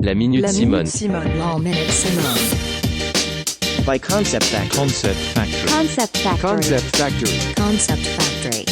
La Minute Simone. La Minute Simone. By Concept Factory. Concept Factory. Concept Factory. Concept Factory. Concept Factory.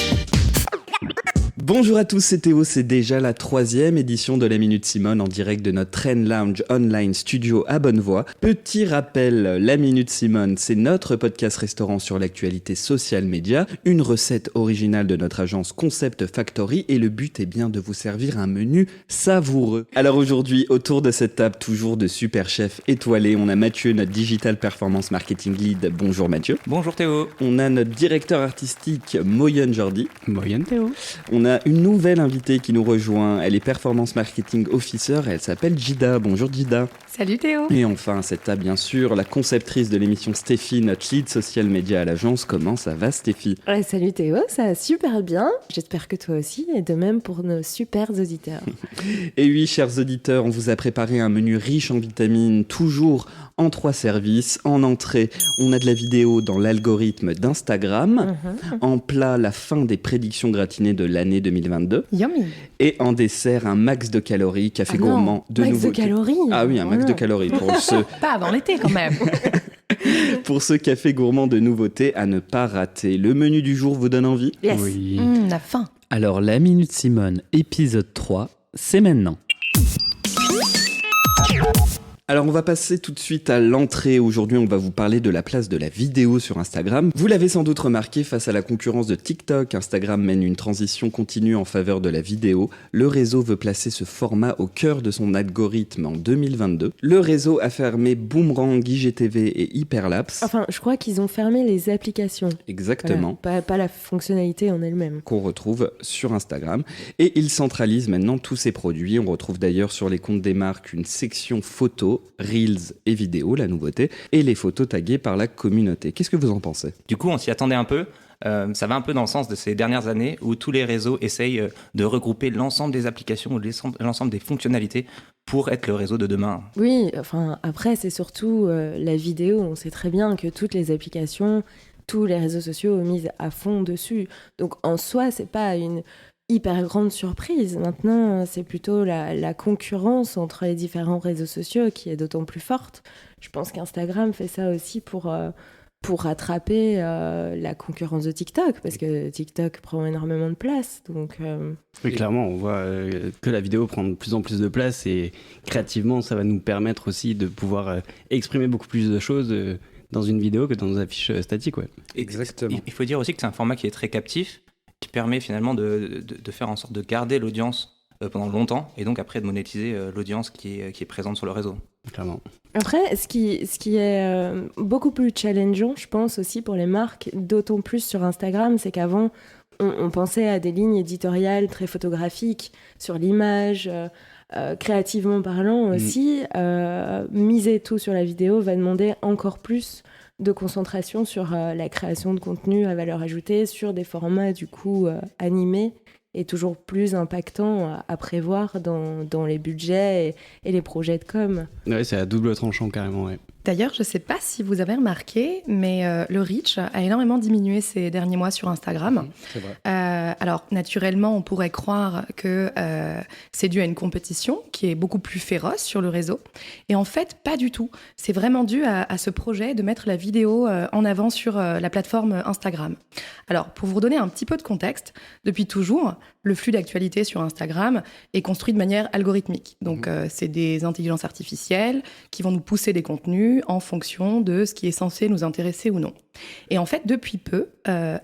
Bonjour à tous, c'est Théo, c'est déjà la 3e édition de la Minute Simone en direct de notre Train Lounge Online Studio à Bonnevoie. Petit rappel, la Minute Simone, c'est notre podcast restaurant sur l'actualité social média, une recette originale de notre agence Concept Factory et le but est bien de vous servir un menu savoureux. Alors aujourd'hui, autour de cette table, toujours de super chefs étoilés, on a Mathieu, notre Digital Performance Marketing Lead. Bonjour Mathieu. Bonjour Théo. On a notre directeur artistique Moyenne Jordi. Moyenne Théo. On a une nouvelle invitée qui nous rejoint, elle est Performance Marketing Officer, elle s'appelle Jida. Bonjour Jida. Salut Théo. Et enfin, à cette table, bien sûr, la conceptrice de l'émission Stéphie, notre lead social media à l'agence. Comment ça va Stéphie ? Ouais, salut Théo, ça va super bien. J'espère que toi aussi, et de même pour nos super auditeurs. Et oui, chers auditeurs, on vous a préparé un menu riche en vitamines, toujours en 3 services. En entrée, on a de la vidéo dans l'algorithme d'Instagram. En plat, la fin des prédictions gratinées de l'année 2022. Yummy. Et en dessert, un max de calories, café gourmand de max nouveautés. de calories. Ah oui, un max de calories pour ceux... Pas avant l'été quand même. Pour ce café gourmand de nouveautés à ne pas rater. Le menu du jour vous donne envie ? Yes. Oui. La faim. Alors, la Minute Simone, épisode 3, c'est maintenant. Alors on va passer tout de suite à l'entrée. Aujourd'hui on va vous parler de la place de la vidéo sur Instagram. Vous l'avez sans doute remarqué, face à la concurrence de TikTok, Instagram mène une transition continue en faveur de la vidéo. Le réseau veut placer ce format au cœur de son algorithme en 2022. Le réseau a fermé Boomerang, IGTV et Hyperlapse. Enfin, je crois qu'ils ont fermé les applications. Exactement. Voilà, pas la fonctionnalité en elle-même. Qu'on retrouve sur Instagram. Et il centralise maintenant tous ses produits. On retrouve d'ailleurs sur les comptes des marques une section photos, Reels et vidéos, la nouveauté, et les photos taguées par la communauté. Qu'est-ce que vous en pensez ? Du coup, on s'y attendait un peu. Ça va un peu dans le sens de ces dernières années où tous les réseaux essayent de regrouper l'ensemble des applications ou l'ensemble des fonctionnalités pour être le réseau de demain. Oui, enfin, après, c'est surtout la vidéo. On sait très bien que toutes les applications, tous les réseaux sociaux misent à fond dessus. Donc, en soi, c'est pas une hyper grande surprise. Maintenant, c'est plutôt la concurrence entre les différents réseaux sociaux qui est d'autant plus forte. Je pense qu'Instagram fait ça aussi pour rattraper la concurrence de TikTok, parce que TikTok prend énormément de place. Donc, Oui, clairement, on voit que la vidéo prend de plus en plus de place et créativement, ça va nous permettre aussi de pouvoir exprimer beaucoup plus de choses dans une vidéo que dans nos affiches statiques. Ouais. Exactement. Il faut dire aussi que c'est un format qui est très captif, qui permet finalement de faire en sorte de garder l'audience pendant longtemps et donc après de monétiser l'audience qui est présente sur le réseau. Clairement. après, ce qui est beaucoup plus challengeant, je pense aussi pour les marques, d'autant plus sur Instagram, c'est qu'avant, on pensait à des lignes éditoriales très photographiques sur l'image, créativement parlant aussi. Miser tout sur la vidéo va demander encore plus de concentration sur la création de contenu à valeur ajoutée, sur des formats du coup animés et toujours plus impactants à prévoir dans les budgets et les projets de com. Ouais, c'est à double tranchant carrément, ouais. D'ailleurs, je ne sais pas si vous avez remarqué, mais le reach a énormément diminué ces derniers mois sur Instagram. C'est vrai. Alors, naturellement, on pourrait croire que c'est dû à une compétition qui est beaucoup plus féroce sur le réseau. Et en fait, pas du tout. C'est vraiment dû à ce projet de mettre la vidéo en avant sur la plateforme Instagram. Alors, pour vous redonner un petit peu de contexte, depuis toujours, le flux d'actualité sur Instagram est construit de manière algorithmique. Donc, c'est des intelligences artificielles qui vont nous pousser des contenus en fonction de ce qui est censé nous intéresser ou non. Et en fait, depuis peu,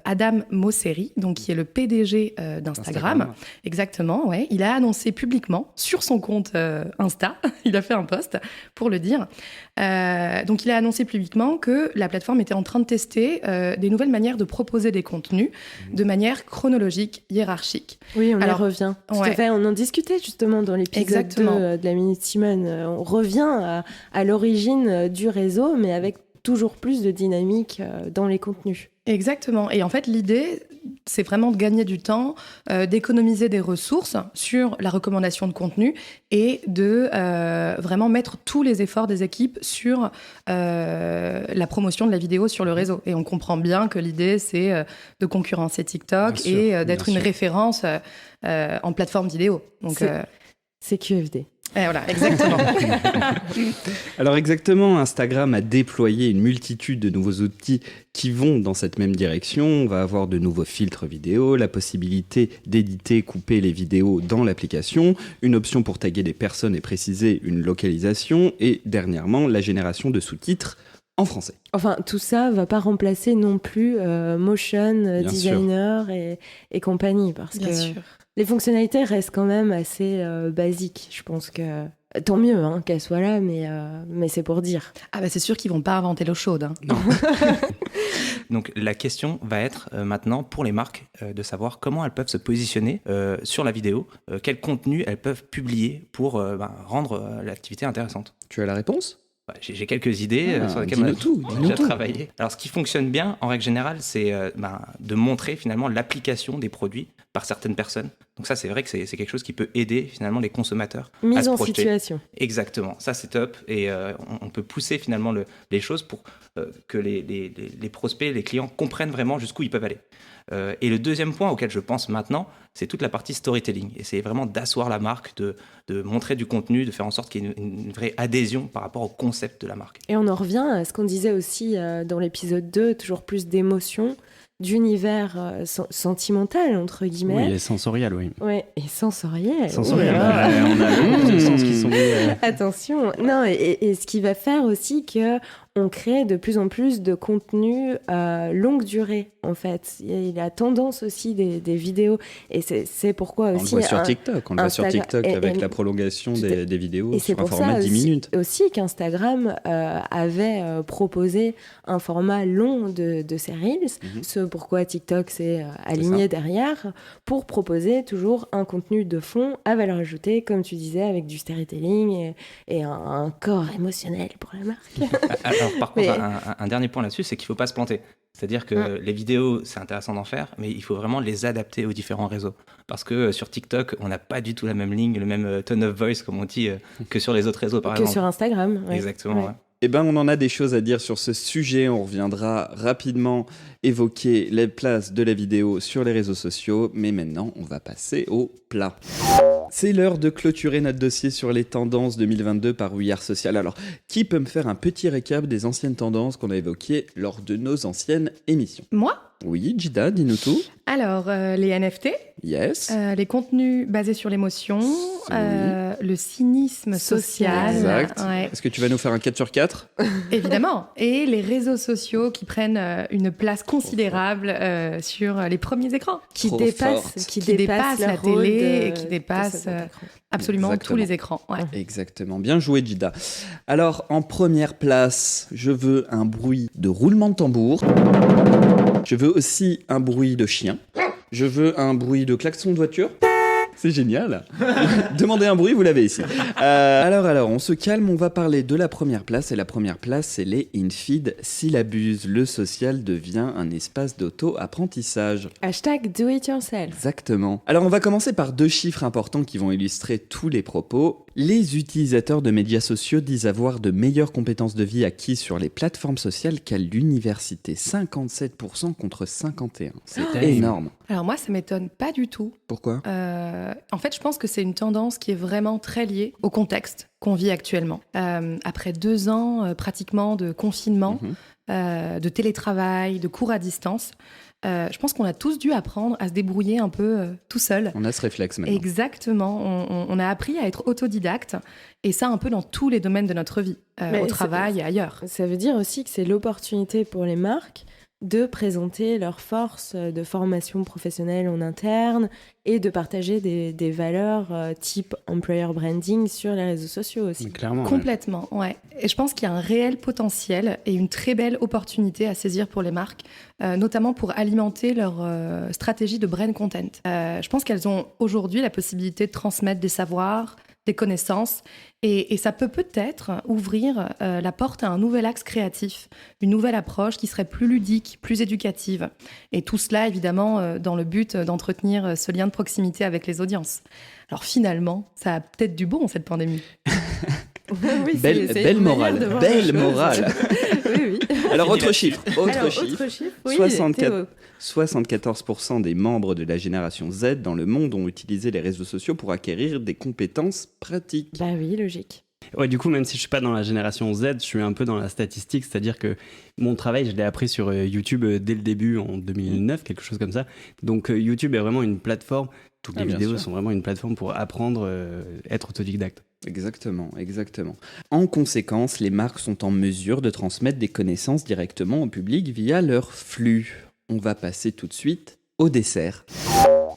Adam Mosseri, donc qui est le PDG d'Instagram, exactement, ouais, il a annoncé publiquement sur son compte Insta, il a fait un post pour le dire. Donc, il a annoncé publiquement que la plateforme était en train de tester des nouvelles manières de proposer des contenus de manière chronologique, hiérarchique. Oui, on y Alors, revient. Tout ouais. à fait. On en discutait justement dans l'épisode 2 de la Minute Simone. On revient à l'origine du réseau, mais avec toujours plus de dynamique dans les contenus. Exactement. Et en fait, l'idée, c'est vraiment de gagner du temps, d'économiser des ressources sur la recommandation de contenu et de vraiment mettre tous les efforts des équipes sur la promotion de la vidéo sur le réseau. Et on comprend bien que l'idée, c'est de concurrencer TikTok et d'être une référence en plateforme vidéo. Donc, c'est QFD. Et voilà, exactement. Alors exactement, Instagram a déployé une multitude de nouveaux outils qui vont dans cette même direction. On va avoir de nouveaux filtres vidéo, la possibilité d'éditer, couper les vidéos dans l'application, une option pour taguer des personnes et préciser une localisation, et dernièrement, la génération de sous-titres en français. Enfin, tout ça va pas remplacer non plus motion Bien designer et compagnie, parce Bien que sûr. les fonctionnalités restent quand même assez basiques. Je pense que tant mieux qu'elles soient là, mais c'est pour dire. Ah bah c'est sûr qu'ils vont pas inventer l'eau chaude. Hein. Donc la question va être maintenant pour les marques de savoir comment elles peuvent se positionner sur la vidéo, quel contenu elles peuvent publier pour rendre l'activité intéressante. Tu as la réponse ? J'ai quelques idées Ah, sur lesquelles on a dis-nous déjà tout. travaillé. Alors ce qui fonctionne bien en règle générale, c'est de montrer finalement l'application des produits par certaines personnes. Donc ça c'est vrai que c'est quelque chose qui peut aider finalement les consommateurs à Mise se en projeter. situation. Exactement, ça c'est top et on peut pousser finalement les choses pour que les prospects, les clients comprennent vraiment jusqu'où ils peuvent aller. Et le deuxième point auquel je pense maintenant, c'est toute la partie storytelling. Et c'est vraiment d'asseoir la marque, de montrer du contenu, de faire en sorte qu'il y ait une vraie adhésion par rapport au concept de la marque. Et on en revient à ce qu'on disait aussi dans l'épisode 2, toujours plus d'émotions, d'univers sentimental, entre guillemets. Oui, et sensoriel, oui. Ouais, et sensoriel. Sensoriel, Ouh là là. on a beaucoup de sens qui sont mis. Attention. Non, et ce qui va faire aussi que on crée de plus en plus de contenu longue durée, en fait. Il y a tendance aussi des vidéos, et c'est pourquoi On le aussi... voit sur TikTok, on le voit sur Instagram- TikTok et- avec et- la prolongation des vidéos Et c'est sur un pour format ça de 10 minutes. aussi qu'Instagram avait proposé un format long de ses Reels, ce pourquoi TikTok s'est aligné derrière, pour proposer toujours un contenu de fond à valeur ajoutée, comme tu disais, avec du storytelling et un corps émotionnel pour la marque. Alors par contre, Mais- un dernier point là-dessus, c'est qu'il ne faut pas se planter. C'est-à-dire que les vidéos, c'est intéressant d'en faire, mais il faut vraiment les adapter aux différents réseaux. Parce que sur TikTok, on n'a pas du tout la même ligne, le même tone of voice, comme on dit, que sur les autres réseaux, par Que exemple. sur Instagram. Ouais. Exactement, Ouais. ouais. Eh ben, on en a des choses à dire sur ce sujet. On reviendra rapidement évoquer les places de la vidéo sur les réseaux sociaux. Mais maintenant, on va passer au plat. C'est l'heure de clôturer notre dossier sur les tendances 2022 par We Are Social. Alors, qui peut me faire un petit récap des anciennes tendances qu'on a évoquées lors de nos anciennes émissions ? Moi Oui, Jida, dis-nous tout. Alors, les NFT, Yes. les contenus basés sur l'émotion, le cynisme social. Exact. Ouais, Est-ce que tu vas nous faire un 4 sur 4 ? évidemment. Et les réseaux sociaux qui prennent une place considérable sur les premiers écrans. Qui Trop dépasse, forte. qui Qui dépasse dépasse la leur rôle télé et de- qui de dépasse second écran. absolument Exactement. tous les écrans. Ouais. Exactement, bien joué Jida. Alors en première place, je veux un bruit de roulement de tambour. Je veux aussi un bruit de chien. Je veux un bruit de klaxon de voiture. C'est génial. Demandez un bruit, vous l'avez ici. Alors, on se calme, on va parler de la première place. Et la première place, c'est les infeed syllabus. Le social devient un espace d'auto-apprentissage. Hashtag do it yourself. Exactement. Alors on va commencer par 2 chiffres importants qui vont illustrer tous les propos. Les utilisateurs de médias sociaux disent avoir de meilleures compétences de vie acquises sur les plateformes sociales qu'à l'université. 57% contre 51%. C'est énorme. Alors moi, ça m'étonne pas du tout. Pourquoi ? En fait, je pense que c'est une tendance qui est vraiment très liée au contexte qu'on vit actuellement. Après 2 ans pratiquement de confinement, de télétravail, de cours à distance, je pense qu'on a tous dû apprendre à se débrouiller un peu tout seul. On a ce réflexe maintenant. Exactement, on a appris à être autodidacte, et ça un peu dans tous les domaines de notre vie, Mais au travail et ailleurs. Ça veut dire aussi que c'est l'opportunité pour les marques de présenter leurs forces de formation professionnelle en interne et de partager des valeurs type employer branding sur les réseaux sociaux aussi. Clairement. ouais. Complètement, ouais. Et je pense qu'il y a un réel potentiel et une très belle opportunité à saisir pour les marques, notamment pour alimenter leur stratégie de brand content. Je pense qu'elles ont aujourd'hui la possibilité de transmettre des savoirs, des connaissances, et ça peut peut-être ouvrir la porte à un nouvel axe créatif, une nouvelle approche qui serait plus ludique, plus éducative. Et tout cela, évidemment, dans le but d'entretenir ce lien de proximité avec les audiences. Alors finalement, ça a peut-être du bon, cette pandémie. Oui, Belle c'est une manière morale, de voir belle les choses. morale. Oui, oui. Alors, autre chiffre. Alors, autre chiffre, oui, 64. Théo. 74% des membres de la génération Z dans le monde ont utilisé les réseaux sociaux pour acquérir des compétences pratiques. Bah oui, logique. Ouais, du coup, même si je suis pas dans la génération Z, je suis un peu dans la statistique, c'est-à-dire que mon travail, je l'ai appris sur YouTube dès le début, en 2009, quelque chose comme ça. Donc YouTube est vraiment une plateforme, toutes les bien vidéos sûr. sont vraiment une plateforme pour apprendre, être autodidacte. Exactement, exactement. En conséquence, les marques sont en mesure de transmettre des connaissances directement au public via leur flux. On va passer tout de suite au dessert.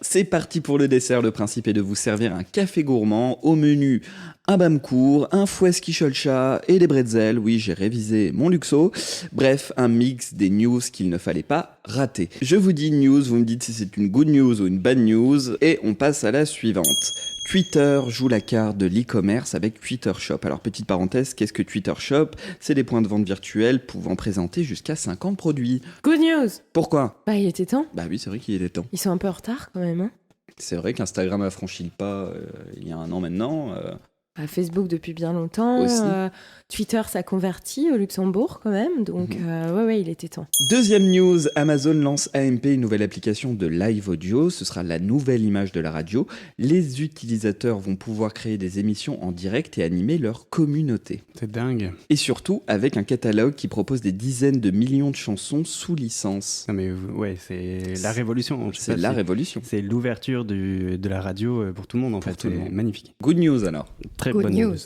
C'est parti pour le dessert. Le principe est de vous servir un café gourmand. Au menu, un bamcourt, un fouet skicholcha et des bretzels. Oui, j'ai révisé mon luxo. Bref, un mix des news qu'il ne fallait pas rater. Je vous dis news, vous me dites si c'est une good news ou une bad news. Et on passe à la suivante. Twitter joue la carte de l'e-commerce avec Twitter Shop. Alors, petite parenthèse, qu'est-ce que Twitter Shop ? C'est des points de vente virtuels pouvant présenter jusqu'à 50 produits. Good news. Pourquoi ? Bah, il était temps. Bah oui, c'est vrai qu'il est temps. Ils sont un peu en retard quand même. Hein. C'est vrai qu'Instagram a franchi le pas il y a un an maintenant. Bah, Facebook depuis bien longtemps. Aussi. Twitter s'est converti au Luxembourg quand même. Donc, ouais, il était temps. Deuxième news, Amazon lance AMP, une nouvelle application de live audio. Ce sera la nouvelle image de la radio. Les utilisateurs vont pouvoir créer des émissions en direct et animer leur communauté. C'est dingue. Et surtout, avec un catalogue qui propose des dizaines de millions de chansons sous licence. Non mais ouais, c'est la révolution. C'est la révolution. C'est l'ouverture de la radio pour tout le monde en fait. tout le C'est monde. magnifique. Good news alors. Très Good bonne news.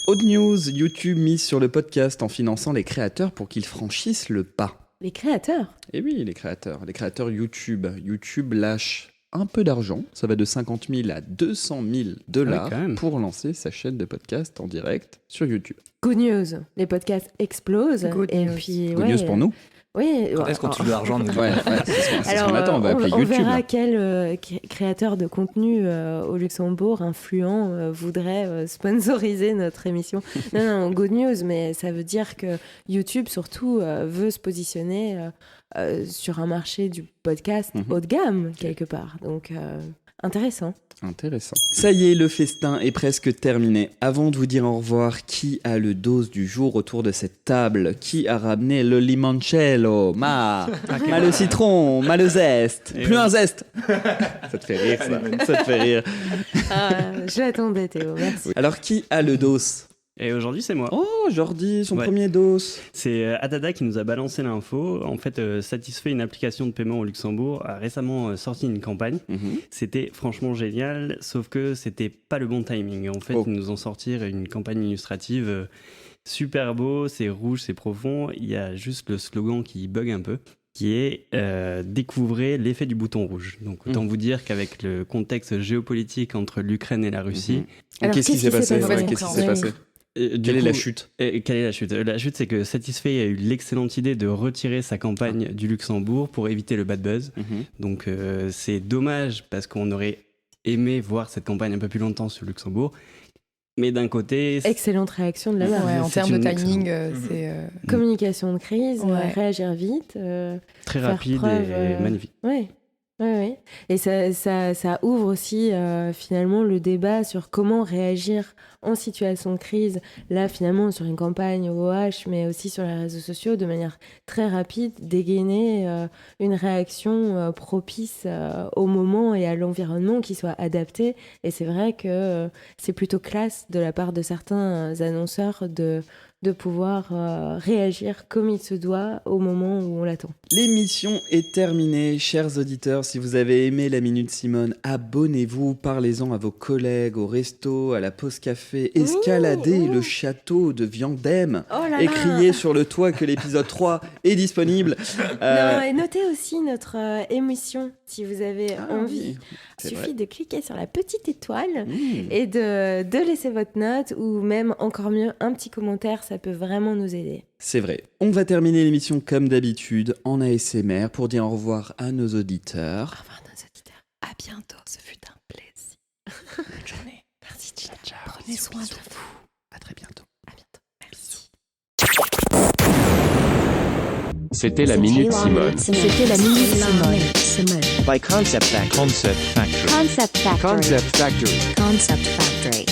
Autre news, YouTube mise sur le podcast en finançant les créateurs pour qu'ils franchissent le pas. Les créateurs. Et oui, les créateurs YouTube. YouTube lâche un peu d'argent, ça va de 50 000 à 200 000 dollars quand même. pour lancer sa chaîne de podcast en direct sur YouTube. Good news. Les podcasts explosent. Good et news. puis, Good news pour nous. Oui. Quand est-ce qu'on touche de l'argent nous Ouais, c'est ce Alors, qu'on attend, on va appeler on YouTube. verra quel créateur de contenu au Luxembourg influent voudrait sponsoriser notre émission. Non, good news, mais ça veut dire que YouTube surtout veut se positionner sur un marché du podcast haut de gamme quelque part. Donc intéressant. Intéressant. Ça y est, le festin est presque terminé. Avant de vous dire au revoir, qui a le dose du jour autour de cette table ? Qui a ramené le limoncello ? Ma le citron, ma le zeste. Plus un zeste. Ça te fait rire, ça. Ça te fait rire. Je l'attendais, Théo, merci. Alors, qui a le dos ? Et aujourd'hui c'est moi. Oh, Jordi, son Ouais. premier dos. C'est Adada qui nous a balancé l'info. En fait, Satisfait, une application de paiement au Luxembourg, a récemment sorti une campagne. C'était franchement génial, sauf que c'était pas le bon timing. En fait, Oh. ils nous ont sorti une campagne illustrative super beau, c'est rouge, c'est profond. Il y a juste le slogan qui bug un peu, qui est découvrez l'effet du bouton rouge. Donc autant vous dire qu'avec le contexte géopolitique entre l'Ukraine et la Russie, Alors, Qu'est-ce qui s'est passé passé Qu'est-ce qui s'est Oui. passé Quelle est la chute ? Quelle est la chute ? La chute, c'est que Satisfait a eu l'excellente idée de retirer sa campagne du Luxembourg pour éviter le bad buzz. Donc c'est dommage parce qu'on aurait aimé voir cette campagne un peu plus longtemps sur le Luxembourg. Mais d'un côté, Excellente réaction de la marque. Ouais, en c'est termes de une timing, c'est. Communication de crise, Ouais. réagir vite. très faire rapide preuve, et magnifique. Oui. Et ça ouvre aussi finalement le débat sur comment réagir en situation de crise, là finalement sur une campagne OH, mais aussi sur les réseaux sociaux, de manière très rapide, dégainer une réaction propice au moment et à l'environnement qui soit adapté. Et c'est vrai que c'est plutôt classe de la part de certains annonceurs de pouvoir réagir comme il se doit au moment où on l'attend. L'émission est terminée, chers auditeurs. Si vous avez aimé la Minute Simone, abonnez-vous, parlez-en à vos collègues, au resto, à la pause café, escaladez le château de Viandem Oh là et là. criez sur le toit que l'épisode 3 est disponible. Non, et notez aussi notre émission si vous avez envie. Il c'est suffit vrai. de cliquer sur la petite étoile Mmh. et de laisser votre note ou même encore mieux un petit commentaire, ça peut vraiment nous aider. C'est vrai. On va terminer l'émission comme d'habitude en ASMR pour dire au revoir à nos auditeurs. Au revoir nos auditeurs. À bientôt, ce fut un plaisir. Bonne journée. Merci, Gina. Prenez soin de vous. À très bientôt. À bientôt. Merci. C'était la Minute Simone. C'était la Minute Simone. By Concept Factory. Concept Factory. Concept Factory. Concept Factory.